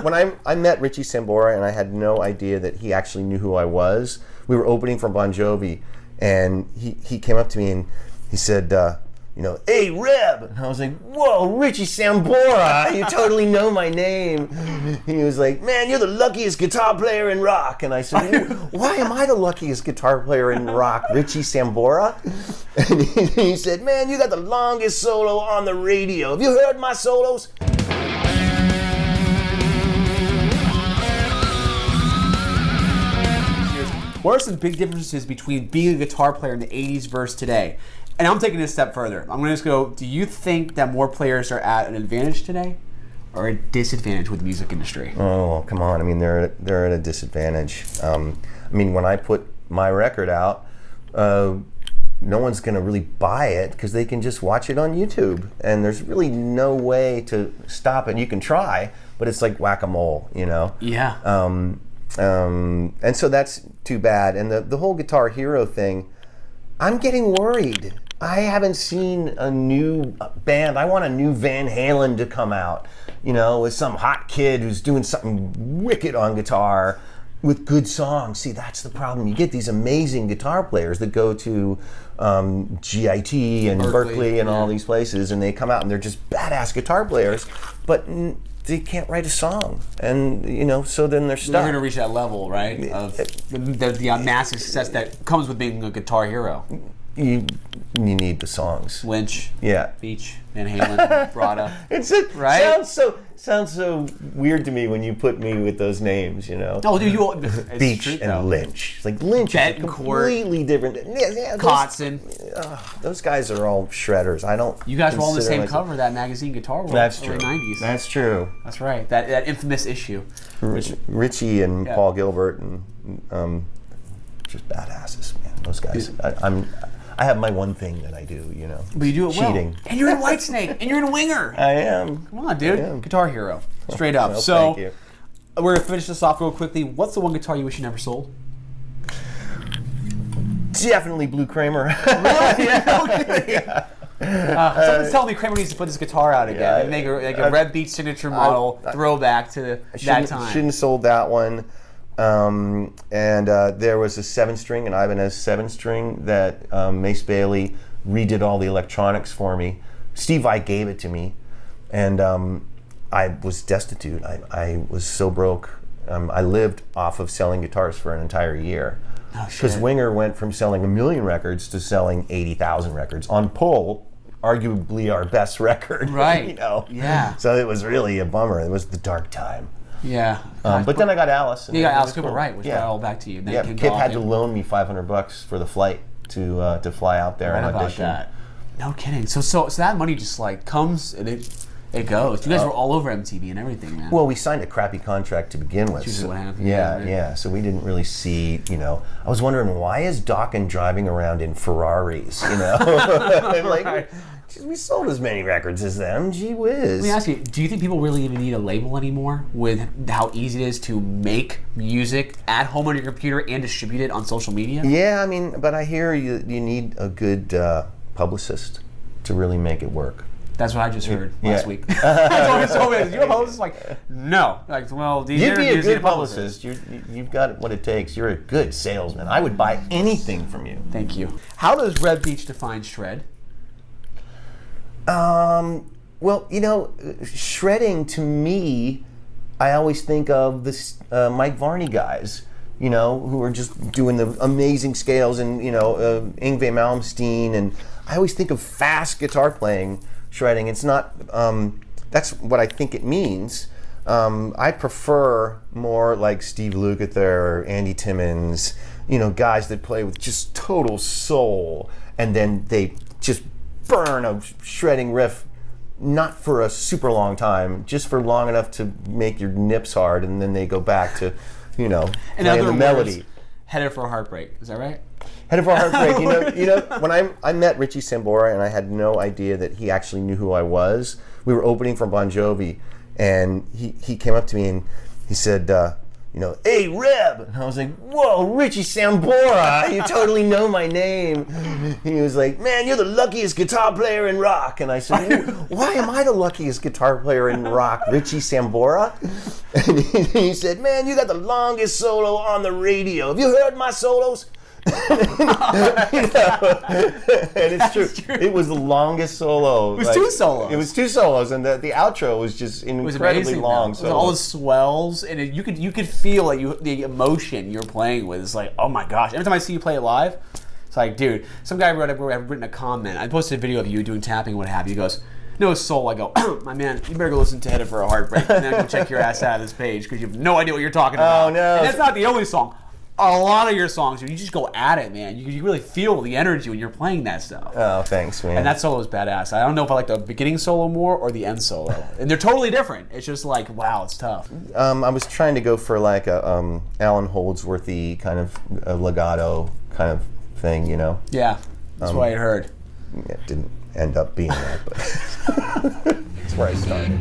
when I met Richie Sambora, and I had no idea that he actually knew who I was. We were opening for Bon Jovi, and he came up to me and he said, "Hey, Reb," and I was like, "Whoa, Richie Sambora, you totally know my name." He was like, "Man, you're the luckiest guitar player in rock." And I said, "Why am I the luckiest guitar player in rock, Richie Sambora?" And he said, "Man, you got the longest solo on the radio. Have you heard my solos?" What are some big differences between being a guitar player in the 80s versus today? And I'm taking it a step further. I'm going to just go, do you think that more players are at an advantage today or a disadvantage with the music industry? Oh, come on. I mean, they're at a disadvantage. When I put my record out, no one's going to really buy it because they can just watch it on YouTube. And there's really no way to stop it. You can try, but it's like whack-a-mole, Yeah. And so that's too bad. And the whole Guitar Hero thing, I'm getting worried. I haven't seen a new band. I want a new Van Halen to come out, with some hot kid who's doing something wicked on guitar with good songs. See, that's the problem. You get these amazing guitar players that go to GIT and Berkeley and all these places, and they come out and they're just badass guitar players, but they can't write a song, and so then they're stuck. They're going to reach that level, right, of the massive success that comes with being a guitar hero. You need the songs. Lynch, yeah, Beach, Van Halen, Brada. Right? Sounds so weird to me when you put me with those names. Oh, dude, Beach and Lynch. It's like Lynch is completely different. Yeah, Kotzen. Those guys are all shredders. I don't. You guys were all on the same cover of that magazine, Guitar World. That's true. In the 90s. That's true. That's right. That infamous issue. Richie and Paul Gilbert and just badasses, man. Those guys. I have my one thing that I do, But you do it cheating. Well. And you're in Whitesnake, and you're in Winger. I am. Come on, dude. Guitar hero. Straight up. Well, so, thank you. We're going to finish this off real quickly. What's the one guitar you wish you never sold? Definitely Blue Kramer. Really? Yeah. Someone's telling me Kramer needs to put this guitar out again and make a Rebbeach signature model throwback to that time. Shouldn't have sold that one. And there was a 7-string, an Ibanez 7-string that Mace Bailey redid all the electronics for me. Steve Vai gave it to me, and I was destitute. I was so broke. I lived off of selling guitars for an entire year. Because Winger went from selling 1 million records to selling 80,000 records on pull, arguably our best record. Right. Yeah. So it was really a bummer. It was the dark time. Yeah. But then I got Alice. You got Alice Cooper, right? Which got all back to you. Then Kip had to loan me $500 for the flight to fly out there and audition. About that. No kidding. So that money just comes and it goes. You guys were all over MTV and everything, man. Well, we signed a crappy contract to begin with. That's usually what happened. Yeah. So we didn't really see, I was wondering, why is Dokken driving around in Ferraris, Right. We sold as many records as them, gee whiz. Let me ask you, do you think people really even need a label anymore with how easy it is to make music at home on your computer and distribute it on social media? Yeah, but I hear you need a good publicist to really make it work. That's what I just heard last week. That's what it is. You're a publicist? No. You'd be a good publicist. You've got what it takes. You're a good salesman. I would buy anything from you. Thank you. How does Rebbeach define shred? Shredding to me, I always think of the Mike Varney guys, who are just doing the amazing scales, and Yngwie Malmsteen, and I always think of fast guitar playing shredding. It's not. That's what I think it means. I prefer more like Steve Lukather or Andy Timmons, guys that play with just total soul, and then they just burn a shredding riff, not for a super long time, just for long enough to make your nips hard, and then they go back to, playing the melody. Headed for a Heartbreak, is that right? Headed for a Heartbreak. When I met Richie Sambora, and I had no idea that he actually knew who I was. We were opening for Bon Jovi, and he came up to me and he said, hey, Reb. And I was like, whoa, Richie Sambora, you totally know my name. He was like, man, you're the luckiest guitar player in rock. And I said, why am I the luckiest guitar player in rock, Richie Sambora? And he said, man, you got the longest solo on the radio. Have you heard my solos? And it's true. It was the longest solo. It was 2 solos. It was 2 solos, and the outro was just incredibly long. So all the swells, and you could feel like the emotion you're playing with. It's like, oh my gosh! Every time I see you play it live, it's like, dude. Some guy had written a comment. I posted a video of you doing tapping, what have you. He goes, no soul. I go, my man, you better go listen to Headed for a Heartbreak, and then go check your ass out of this page because you have no idea what you're talking about. Oh no! And that's not the only song. A lot of your songs, you just go at it, man. You really feel the energy when you're playing that stuff. Oh, thanks, man. And that solo is badass. I don't know if I like the beginning solo more or the end solo. And they're totally different. It's just like, wow, it's tough. I was trying to go for like a Alan Holdsworthy kind of a legato kind of thing, Yeah, that's what I heard. It didn't end up being that, but that's where I started.